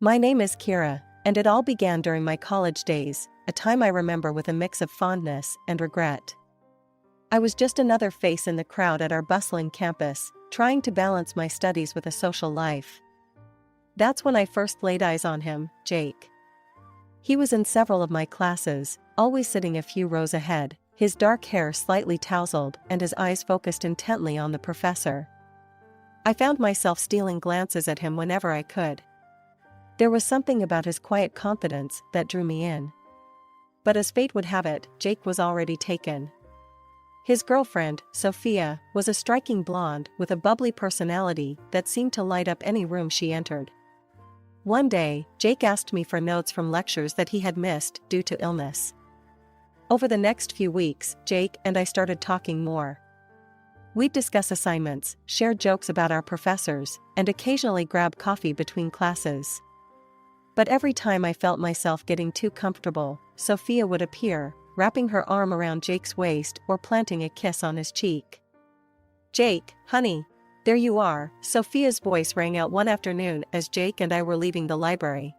My name is Kira, and it all began during my college days, a time I remember with a mix of fondness and regret. I was just another face in the crowd at our bustling campus, trying to balance my studies with a social life. That's when I first laid eyes on him, Jake. He was in several of my classes, always sitting a few rows ahead, his dark hair slightly tousled and his eyes focused intently on the professor. I found myself stealing glances at him whenever I could. There was something about his quiet confidence that drew me in. But as fate would have it, Jake was already taken. His girlfriend, Sophia, was a striking blonde with a bubbly personality that seemed to light up any room she entered. One day, Jake asked me for notes from lectures that he had missed due to illness. Over the next few weeks, Jake and I started talking more. We'd discuss assignments, share jokes about our professors, and occasionally grab coffee between classes. But every time I felt myself getting too comfortable, Sophia would appear, wrapping her arm around Jake's waist or planting a kiss on his cheek. "Jake, honey, there you are," Sophia's voice rang out one afternoon as Jake and I were leaving the library.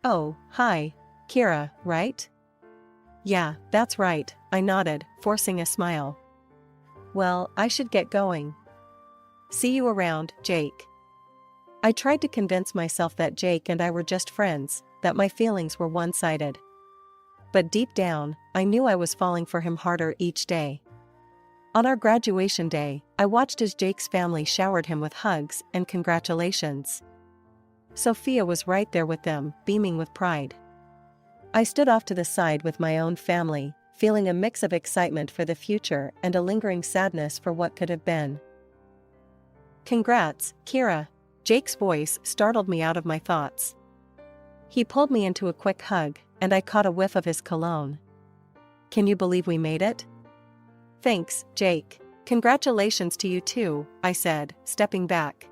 "Oh, hi, Kira, right?" "Yeah, that's right," I nodded, forcing a smile. "Well, I should get going. See you around, Jake." I tried to convince myself that Jake and I were just friends, that my feelings were one-sided. But deep down, I knew I was falling for him harder each day. On our graduation day, I watched as Jake's family showered him with hugs and congratulations. Sophia was right there with them, beaming with pride. I stood off to the side with my own family, feeling a mix of excitement for the future and a lingering sadness for what could have been. "Congrats, Kira." Jake's voice startled me out of my thoughts. He pulled me into a quick hug, and I caught a whiff of his cologne. "Can you believe we made it?" "Thanks, Jake. Congratulations to you too," I said, stepping back.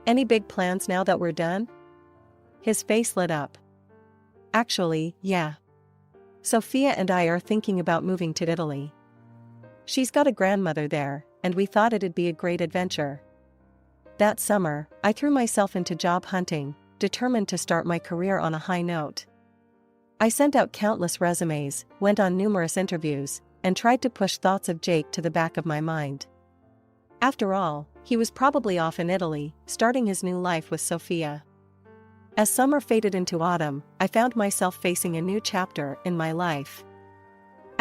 "Any big plans now that we're done?" His face lit up. "Actually, yeah. Sophia and I are thinking about moving to Italy. She's got a grandmother there, and we thought it'd be a great adventure." That summer, I threw myself into job hunting, determined to start my career on a high note. I sent out countless resumes, went on numerous interviews, and tried to push thoughts of Jake to the back of my mind. After all, he was probably off in Italy, starting his new life with Sophia. As summer faded into autumn, I found myself facing a new chapter in my life.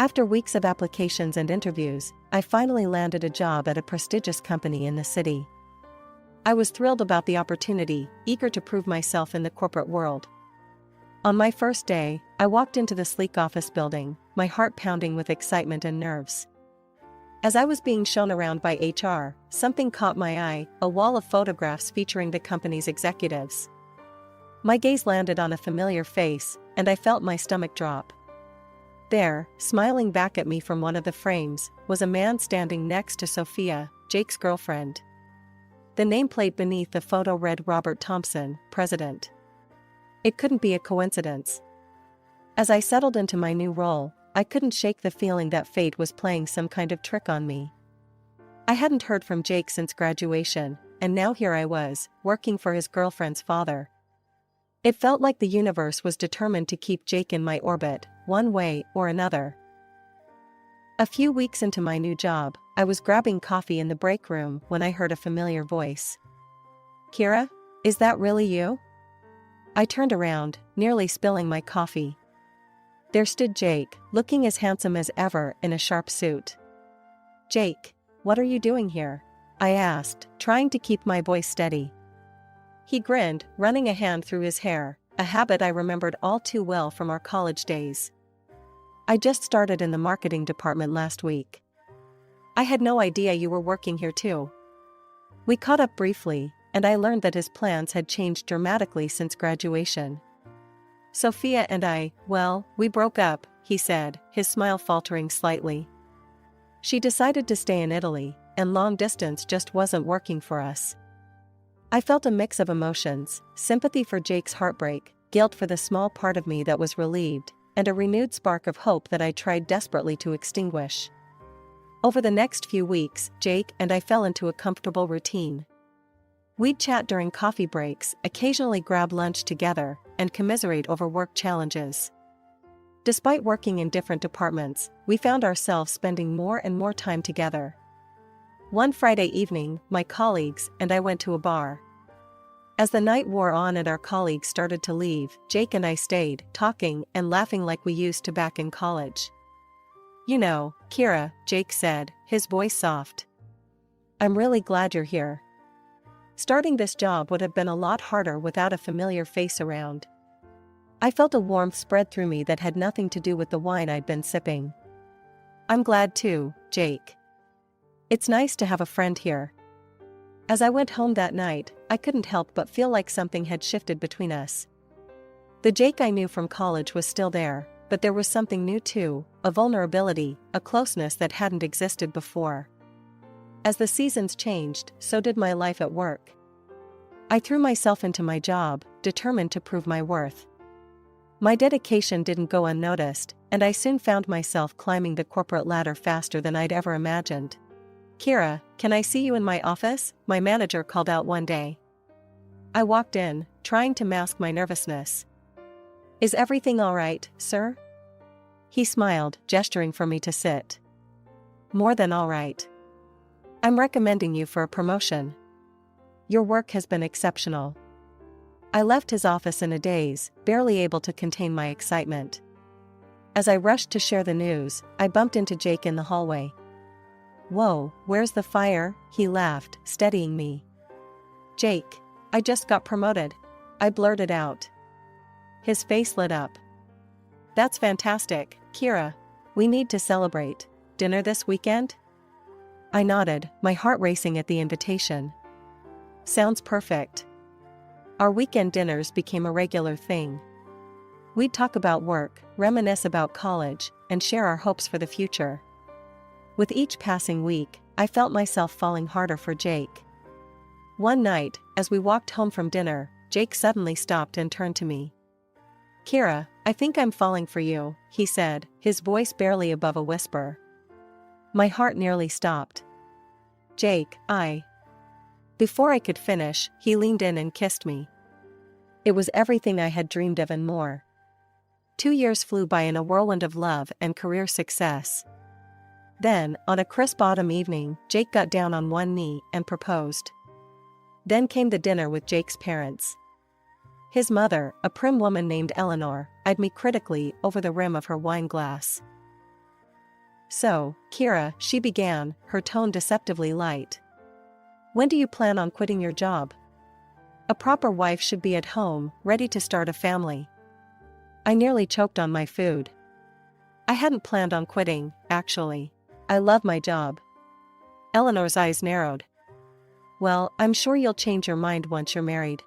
After weeks of applications and interviews, I finally landed a job at a prestigious company in the city. I was thrilled about the opportunity, eager to prove myself in the corporate world. On my first day, I walked into the sleek office building, my heart pounding with excitement and nerves. As I was being shown around by HR, something caught my eye, a wall of photographs featuring the company's executives. My gaze landed on a familiar face, and I felt my stomach drop. There, smiling back at me from one of the frames, was a man standing next to Sophia, Jake's girlfriend. The nameplate beneath the photo read Robert Thompson, President. It couldn't be a coincidence. As I settled into my new role, I couldn't shake the feeling that fate was playing some kind of trick on me. I hadn't heard from Jake since graduation, and now here I was, working for his girlfriend's father. It felt like the universe was determined to keep Jake in my orbit, one way or another. A few weeks into my new job, I was grabbing coffee in the break room when I heard a familiar voice. "Kira, is that really you?" I turned around, nearly spilling my coffee. There stood Jake, looking as handsome as ever in a sharp suit. "Jake, what are you doing here?" I asked, trying to keep my voice steady. He grinned, running a hand through his hair, a habit I remembered all too well from our college days. "I just started in the marketing department last week." "I had no idea you were working here too." We caught up briefly, and I learned that his plans had changed dramatically since graduation. "Sophia and I, well, we broke up," he said, his smile faltering slightly. "She decided to stay in Italy, and long distance just wasn't working for us." I felt a mix of emotions, sympathy for Jake's heartbreak, guilt for the small part of me that was relieved, and a renewed spark of hope that I tried desperately to extinguish. Over the next few weeks, Jake and I fell into a comfortable routine. We'd chat during coffee breaks, occasionally grab lunch together, and commiserate over work challenges. Despite working in different departments, we found ourselves spending more and more time together. One Friday evening, my colleagues and I went to a bar. As the night wore on and our colleagues started to leave, Jake and I stayed, talking and laughing like we used to back in college. "You know, Kira," Jake said, his voice soft. "I'm really glad you're here. Starting this job would have been a lot harder without a familiar face around." I felt a warmth spread through me that had nothing to do with the wine I'd been sipping. "I'm glad too, Jake. It's nice to have a friend here." As I went home that night, I couldn't help but feel like something had shifted between us. The Jake I knew from college was still there, but there was something new too, a vulnerability, a closeness that hadn't existed before. As the seasons changed, so did my life at work. I threw myself into my job, determined to prove my worth. My dedication didn't go unnoticed, and I soon found myself climbing the corporate ladder faster than I'd ever imagined. "Kira, can I see you in my office?" my manager called out one day. I walked in, trying to mask my nervousness. "Is everything all right, sir?" He smiled, gesturing for me to sit. "More than all right. I'm recommending you for a promotion. Your work has been exceptional." I left his office in a daze, barely able to contain my excitement. As I rushed to share the news, I bumped into Jake in the hallway. "Whoa, where's the fire?" he laughed, steadying me. "Jake, I just got promoted," I blurted out. His face lit up. "That's fantastic, Kira. We need to celebrate. Dinner this weekend?" I nodded, my heart racing at the invitation. "Sounds perfect." Our weekend dinners became a regular thing. We'd talk about work, reminisce about college, and share our hopes for the future. With each passing week, I felt myself falling harder for Jake. One night, as we walked home from dinner, Jake suddenly stopped and turned to me. "Kira, I think I'm falling for you," he said, his voice barely above a whisper. My heart nearly stopped. "Jake, Before I could finish, he leaned in and kissed me. It was everything I had dreamed of and more. 2 years flew by in a whirlwind of love and career success. Then, on a crisp autumn evening, Jake got down on one knee and proposed. Then came the dinner with Jake's parents. His mother, a prim woman named Eleanor, eyed me critically over the rim of her wine glass. "So, Kira," she began, her tone deceptively light. "When do you plan on quitting your job? A proper wife should be at home, ready to start a family." I nearly choked on my food. I hadn't planned on quitting, actually. I love my job. Eleanor's eyes narrowed. "Well, I'm sure you'll change your mind once you're married.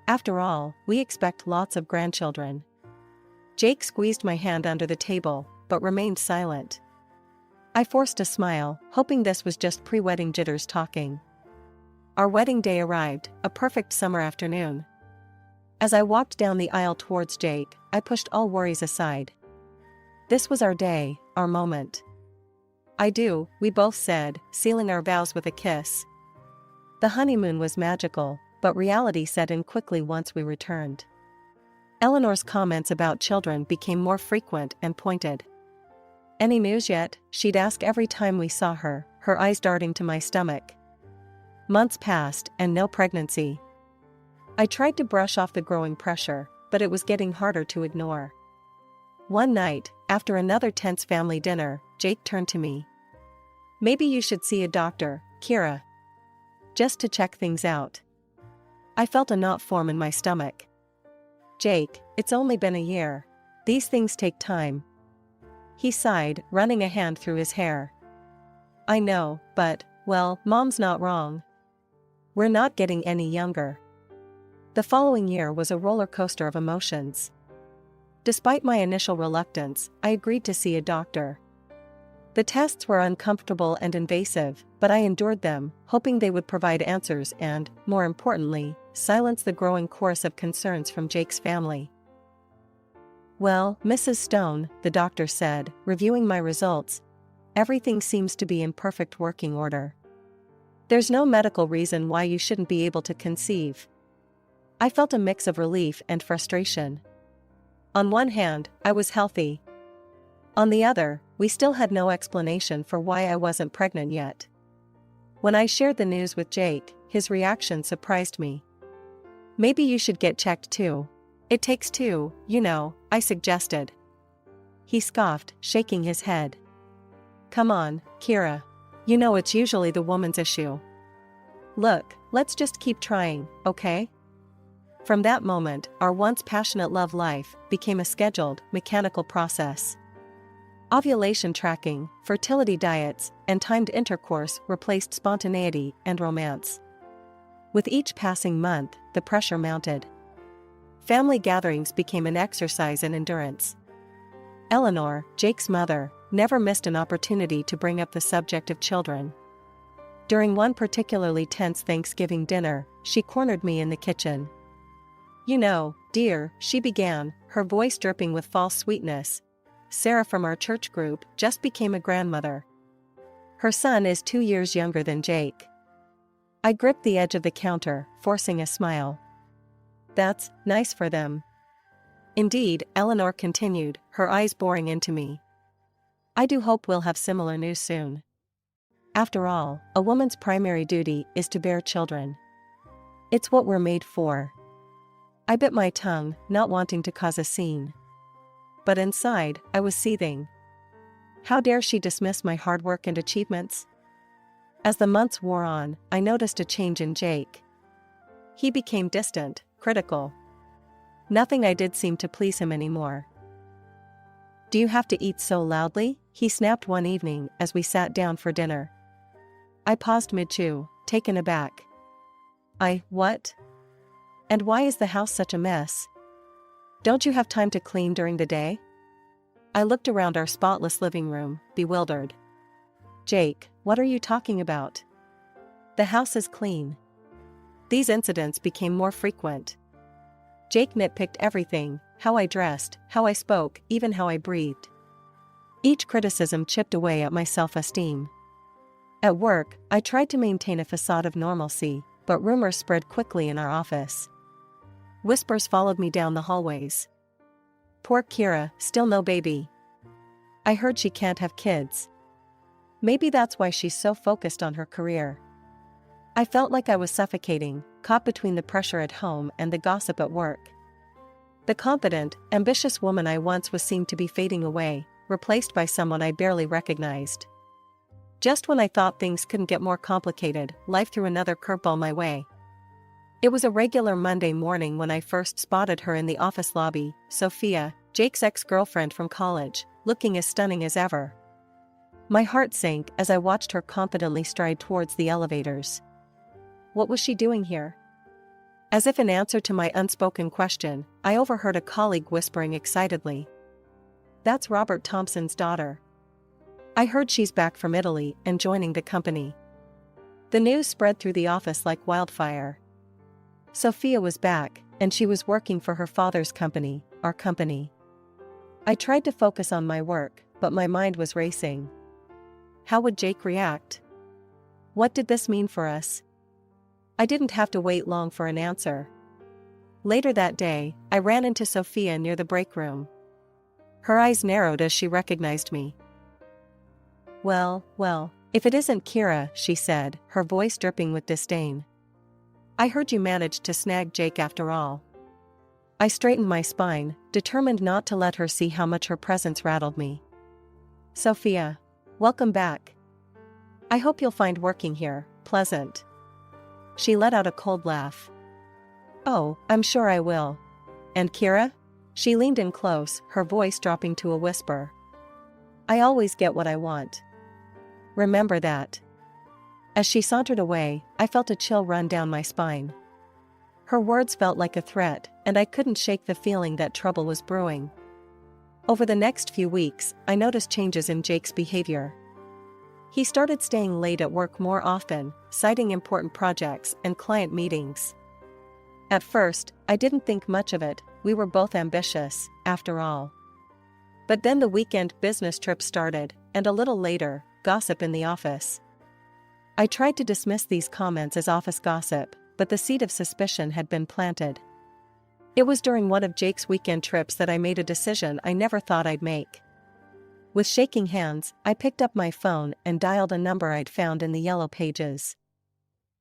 After all, we expect lots of grandchildren." Jake squeezed my hand under the table, but remained silent. I forced a smile, hoping this was just pre-wedding jitters talking. Our wedding day arrived, a perfect summer afternoon. As I walked down the aisle towards Jake, I pushed all worries aside. This was our day, our moment. "I do," we both said, sealing our vows with a kiss. The honeymoon was magical, but reality set in quickly once we returned. Eleanor's comments about children became more frequent and pointed. "Any news yet?" she'd ask every time we saw her, her eyes darting to my stomach. Months passed, and no pregnancy. I tried to brush off the growing pressure, but it was getting harder to ignore. One night, after another tense family dinner, Jake turned to me. "Maybe you should see a doctor, Kira. Just to check things out." I felt a knot form in my stomach. "Jake, it's only been a year. These things take time." He sighed, running a hand through his hair. "I know, but, well, Mom's not wrong. We're not getting any younger." The following year was a roller coaster of emotions. Despite my initial reluctance, I agreed to see a doctor. The tests were uncomfortable and invasive, but I endured them, hoping they would provide answers and, more importantly, silence the growing chorus of concerns from Jake's family. "Well, Mrs. Stone," the doctor said, reviewing my results, "everything seems to be in perfect working order. There's no medical reason why you shouldn't be able to conceive. I felt a mix of relief and frustration. On one hand, I was healthy. On the other, we still had no explanation for why I wasn't pregnant yet. When I shared the news with Jake, his reaction surprised me. Maybe you should get checked too. It takes two, you know, I suggested. He scoffed, shaking his head. Come on, Kira. You know it's usually the woman's issue. Look, let's just keep trying, okay? From that moment, our once passionate love life became a scheduled, mechanical process. Ovulation tracking, fertility diets, and timed intercourse replaced spontaneity and romance. With each passing month, the pressure mounted. Family gatherings became an exercise in endurance. Eleanor, Jake's mother, never missed an opportunity to bring up the subject of children. During one particularly tense Thanksgiving dinner, she cornered me in the kitchen. You know, dear, she began, her voice dripping with false sweetness. Sarah from our church group just became a grandmother. Her son is 2 years younger than Jake. I gripped the edge of the counter, forcing a smile. That's nice for them. Indeed, Eleanor continued, her eyes boring into me. I do hope we'll have similar news soon. After all, a woman's primary duty is to bear children. It's what we're made for. I bit my tongue, not wanting to cause a scene. But inside, I was seething. How dare she dismiss my hard work and achievements? As the months wore on, I noticed a change in Jake. He became distant, critical. Nothing I did seemed to please him anymore. Do you have to eat so loudly? He snapped one evening as we sat down for dinner. I paused mid-chew, taken aback. What? And why is the house such a mess? Don't you have time to clean during the day? I looked around our spotless living room, bewildered. Jake, what are you talking about? The house is clean. These incidents became more frequent. Jake nitpicked everything, how I dressed, how I spoke, even how I breathed. Each criticism chipped away at my self-esteem. At work, I tried to maintain a facade of normalcy, but rumors spread quickly in our office. Whispers followed me down the hallways. Poor Kira, still no baby. I heard she can't have kids. Maybe that's why she's so focused on her career. I felt like I was suffocating, caught between the pressure at home and the gossip at work. The confident, ambitious woman I once was seemed to be fading away, replaced by someone I barely recognized. Just when I thought things couldn't get more complicated, life threw another curveball my way. It was a regular Monday morning when I first spotted her in the office lobby, Sophia, Jake's ex-girlfriend from college, looking as stunning as ever. My heart sank as I watched her confidently stride towards the elevators. What was she doing here? As if in answer to my unspoken question, I overheard a colleague whispering excitedly. That's Robert Thompson's daughter. I heard she's back from Italy and joining the company. The news spread through the office like wildfire. Sophia was back, and she was working for her father's company, our company. I tried to focus on my work, but my mind was racing. How would Jake react? What did this mean for us? I didn't have to wait long for an answer. Later that day, I ran into Sophia near the break room. Her eyes narrowed as she recognized me. Well, if it isn't Kira, she said, her voice dripping with disdain. I heard you managed to snag Jake after all. I straightened my spine, determined not to let her see how much her presence rattled me. Sophia, welcome back. I hope you'll find working here pleasant. She let out a cold laugh. Oh, I'm sure I will. And Kira? She leaned in close, her voice dropping to a whisper. I always get what I want. Remember that. As she sauntered away, I felt a chill run down my spine. Her words felt like a threat, and I couldn't shake the feeling that trouble was brewing. Over the next few weeks, I noticed changes in Jake's behavior. He started staying late at work more often, citing important projects and client meetings. At first, I didn't think much of it, we were both ambitious, after all. But then the weekend business trip started, and a little later, gossip in the office. I tried to dismiss these comments as office gossip, but the seed of suspicion had been planted. It was during one of Jake's weekend trips that I made a decision I never thought I'd make. With shaking hands, I picked up my phone and dialed a number I'd found in the yellow pages.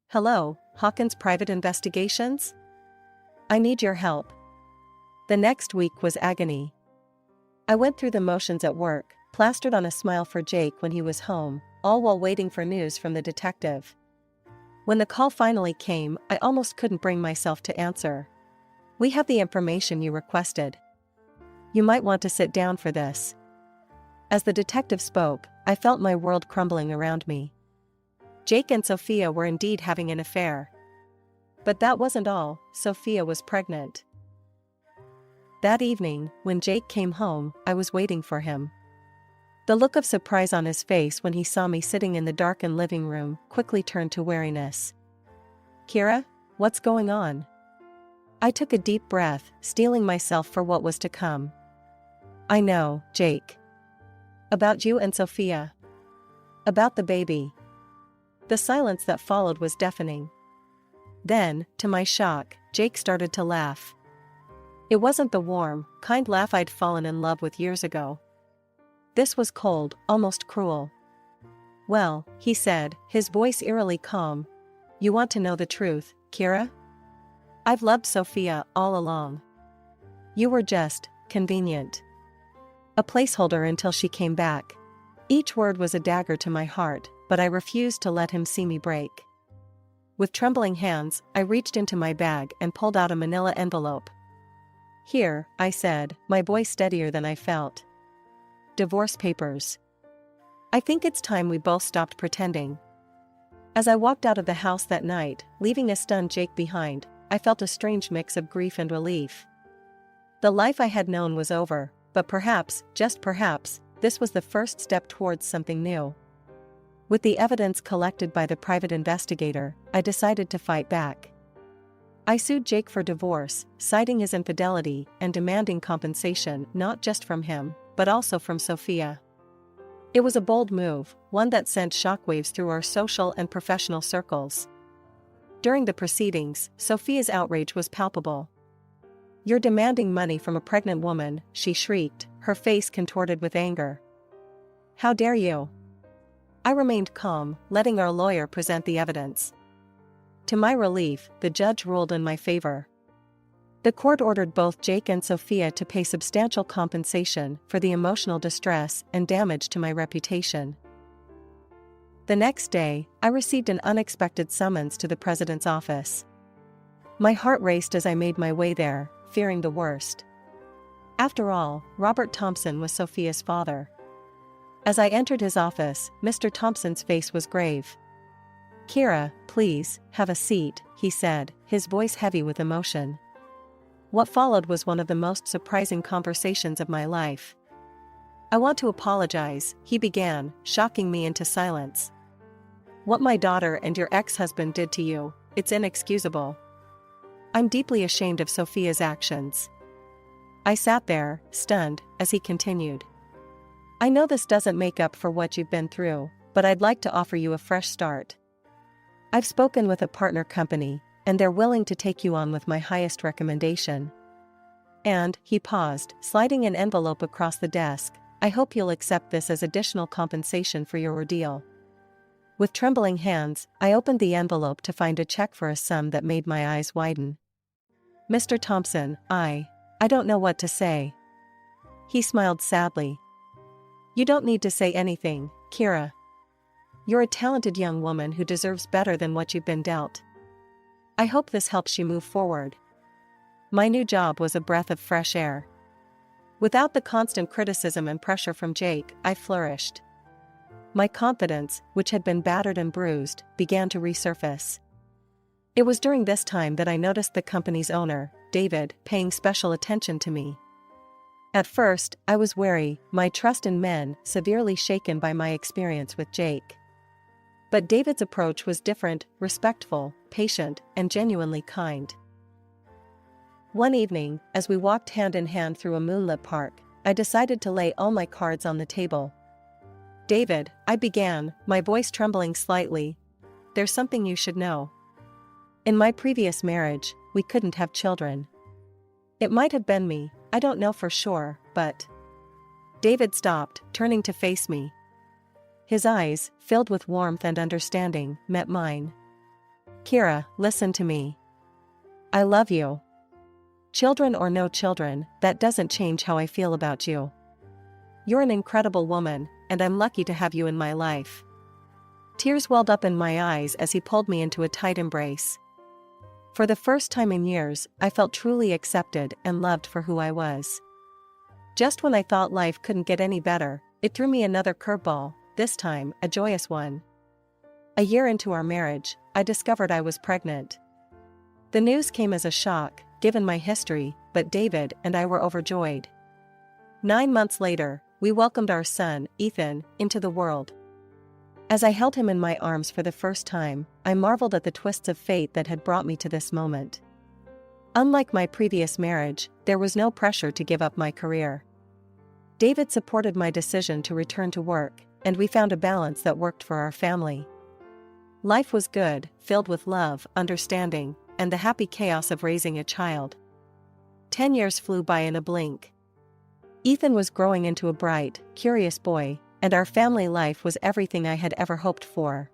"Hello, Hawkins Private Investigations? I need your help." The next week was agony. I went through the motions at work, plastered on a smile for Jake when he was home, all while waiting for news from the detective. When the call finally came, I almost couldn't bring myself to answer. "We have the information you requested. You might want to sit down for this." As the detective spoke, I felt my world crumbling around me. Jake and Sophia were indeed having an affair. But that wasn't all, Sophia was pregnant. That evening, when Jake came home, I was waiting for him. The look of surprise on his face when he saw me sitting in the darkened living room quickly turned to wariness. "Kira, what's going on?" I took a deep breath, steeling myself for what was to come. "I know, Jake. About you and Sophia. About the baby." The silence that followed was deafening. Then, to my shock, Jake started to laugh. It wasn't the warm, kind laugh I'd fallen in love with years ago. This was cold, almost cruel. "Well," he said, his voice eerily calm, "you want to know the truth, Kira? I've loved Sophia all along. You were just convenient. A placeholder until she came back." Each word was a dagger to my heart, but I refused to let him see me break. With trembling hands, I reached into my bag and pulled out a manila envelope. "Here," I said, my voice steadier than I felt. "Divorce papers. I think it's time we both stopped pretending." As I walked out of the house that night, leaving a stunned Jake behind, I felt a strange mix of grief and relief. The life I had known was over, but perhaps, just perhaps, this was the first step towards something new. With the evidence collected by the private investigator, I decided to fight back. I sued Jake for divorce, citing his infidelity and demanding compensation not just from him, but also from Sophia. It was a bold move, one that sent shockwaves through our social and professional circles. During the proceedings, Sophia's outrage was palpable. "You're demanding money from a pregnant woman," she shrieked, her face contorted with anger. "How dare you?" I remained calm, letting our lawyer present the evidence. To my relief, the judge ruled in my favor. The court ordered both Jake and Sophia to pay substantial compensation for the emotional distress and damage to my reputation. The next day, I received an unexpected summons to the president's office. My heart raced as I made my way there, fearing the worst. After all, Robert Thompson was Sophia's father. As I entered his office, Mr. Thompson's face was grave. "Kira, please, have a seat," he said, his voice heavy with emotion. What followed was one of the most surprising conversations of my life. "I want to apologize," he began, shocking me into silence. "What my daughter and your ex-husband did to you, it's inexcusable. I'm deeply ashamed of Sophia's actions." I sat there, stunned, as he continued. "I know this doesn't make up for what you've been through, but I'd like to offer you a fresh start. I've spoken with a partner company, and they're willing to take you on with my highest recommendation. And," he paused, sliding an envelope across the desk, "I hope you'll accept this as additional compensation for your ordeal." With trembling hands, I opened the envelope to find a check for a sum that made my eyes widen. "Mr. Thompson, I don't know what to say." He smiled sadly. "You don't need to say anything, Kira. You're a talented young woman who deserves better than what you've been dealt. I hope this helps you move forward." My new job was a breath of fresh air. Without the constant criticism and pressure from Jake, I flourished. My confidence, which had been battered and bruised, began to resurface. It was during this time that I noticed the company's owner, David, paying special attention to me. At first, I was wary, my trust in men severely shaken by my experience with Jake. But David's approach was different, respectful, patient, and genuinely kind. One evening, as we walked hand in hand through a moonlit park, I decided to lay all my cards on the table. "David," I began, my voice trembling slightly, there's something you should know. In my previous marriage, we couldn't have children. It might have been me, I don't know for sure, but... David stopped, turning to face me. His eyes, filled with warmth and understanding, met mine. Kira, listen to me. I love you. Children or no children, that doesn't change how I feel about you. You're an incredible woman, and I'm lucky to have you in my life. Tears welled up in my eyes as he pulled me into a tight embrace. For the first time in years, I felt truly accepted and loved for who I was. Just when I thought life couldn't get any better, it threw me another curveball, this time a joyous one. A year into our marriage, I discovered I was pregnant. The news came as a shock, given my history, but David and I were overjoyed. 9 months later, we welcomed our son, Ethan, into the world. As I held him in my arms for the first time, I marveled at the twists of fate that had brought me to this moment. Unlike my previous marriage, there was no pressure to give up my career. David supported my decision to return to work, and we found a balance that worked for our family. Life was good, filled with love, understanding, and the happy chaos of raising a child. 10 years flew by in a blink. Ethan was growing into a bright, curious boy, and our family life was everything I had ever hoped for.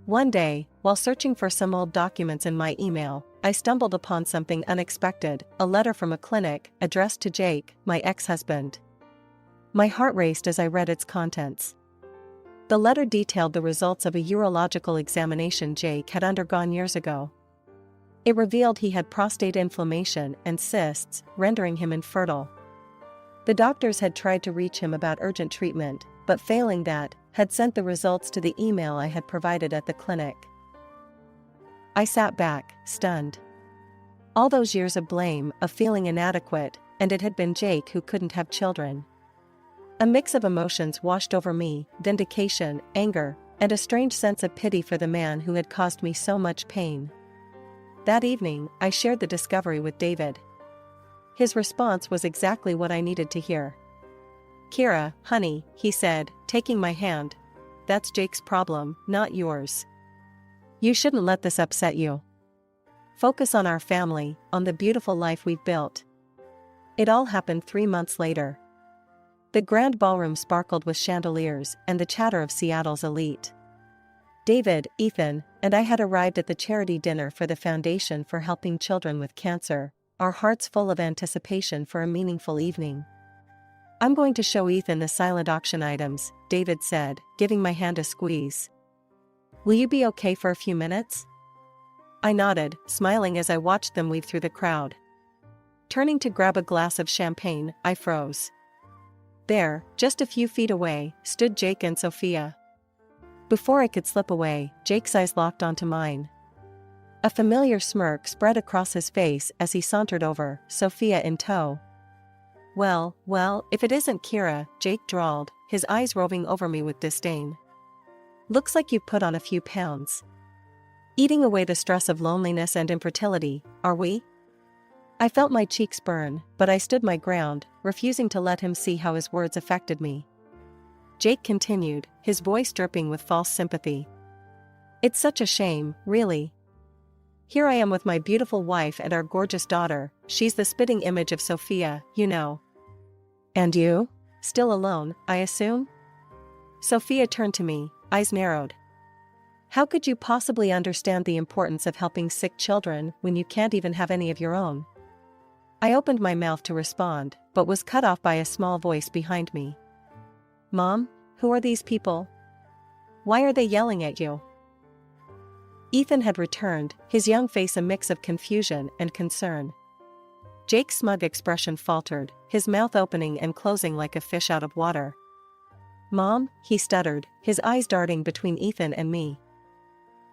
One day, while searching for some old documents in my email, I stumbled upon something unexpected, a letter from a clinic, addressed to Jake, my ex-husband. My heart raced as I read its contents. The letter detailed the results of a urological examination Jake had undergone years ago. It revealed he had prostate inflammation and cysts, rendering him infertile. The doctors had tried to reach him about urgent treatment, but failing that, had sent the results to the email I had provided at the clinic. I sat back, stunned. All those years of blame, of feeling inadequate, and it had been Jake who couldn't have children. A mix of emotions washed over me, vindication, anger, and a strange sense of pity for the man who had caused me so much pain. That evening, I shared the discovery with David. His response was exactly what I needed to hear. Kira, honey, he said, taking my hand. That's Jake's problem, not yours. You shouldn't let this upset you. Focus on our family, on the beautiful life we've built. It all happened 3 months later. The grand ballroom sparkled with chandeliers and the chatter of Seattle's elite. David, Ethan, and I had arrived at the charity dinner for the Foundation for Helping Children with Cancer, our hearts full of anticipation for a meaningful evening. I'm going to show Ethan the silent auction items, David said, giving my hand a squeeze. Will you be okay for a few minutes? I nodded, smiling as I watched them weave through the crowd. Turning to grab a glass of champagne, I froze. There, just a few feet away, stood Jake and Sophia. Before I could slip away, Jake's eyes locked onto mine. A familiar smirk spread across his face as he sauntered over, Sophia in tow. Well, if it isn't Kira, Jake drawled, his eyes roving over me with disdain. Looks like you put on a few pounds. Eating away the stress of loneliness and infertility, are we? I felt my cheeks burn, but I stood my ground, refusing to let him see how his words affected me. Jake continued, his voice dripping with false sympathy. It's such a shame, really. Here I am with my beautiful wife and our gorgeous daughter, she's the spitting image of Sophia, you know. And you? Still alone, I assume? Sophia turned to me, eyes narrowed. How could you possibly understand the importance of helping sick children when you can't even have any of your own? I opened my mouth to respond, but was cut off by a small voice behind me. Mom, who are these people? Why are they yelling at you? Ethan had returned, his young face a mix of confusion and concern. Jake's smug expression faltered, his mouth opening and closing like a fish out of water. Mom, he stuttered, his eyes darting between Ethan and me.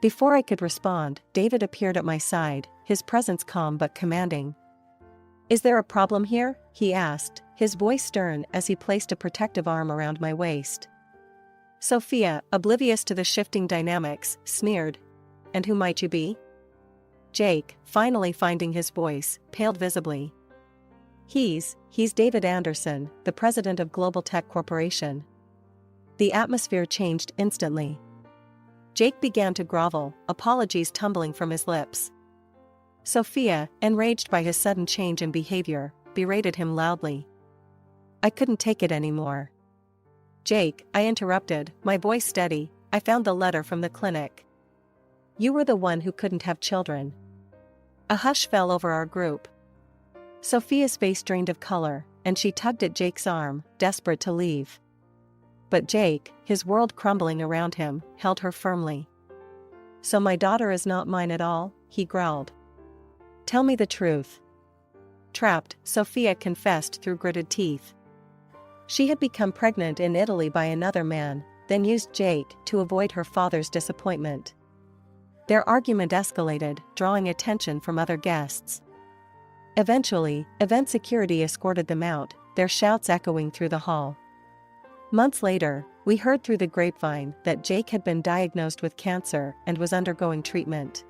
Before I could respond, David appeared at my side, his presence calm but commanding. Is there a problem here? He asked, his voice stern as he placed a protective arm around my waist. Sophia, oblivious to the shifting dynamics, sneered. And who might you be? Jake, finally finding his voice, paled visibly. He's David Anderson, the president of Global Tech Corporation. The atmosphere changed instantly. Jake began to grovel, apologies tumbling from his lips. Sophia, enraged by his sudden change in behavior, berated him loudly. I couldn't take it anymore. Jake, I interrupted, my voice steady, I found the letter from the clinic. You were the one who couldn't have children. A hush fell over our group. Sophia's face drained of color, and she tugged at Jake's arm, desperate to leave. But Jake, his world crumbling around him, held her firmly. So my daughter is not mine at all, he growled. Tell me the truth. Trapped, Sophia confessed through gritted teeth. She had become pregnant in Italy by another man, then used Jake to avoid her father's disappointment. Their argument escalated, drawing attention from other guests. Eventually, event security escorted them out, their shouts echoing through the hall. Months later, we heard through the grapevine that Jake had been diagnosed with cancer and was undergoing treatment.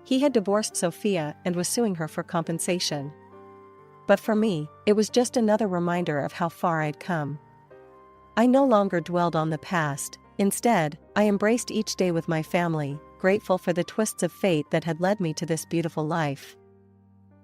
He had divorced Sophia and was suing her for compensation. But for me, it was just another reminder of how far I'd come. I no longer dwelled on the past, instead, I embraced each day with my family, grateful for the twists of fate that had led me to this beautiful life.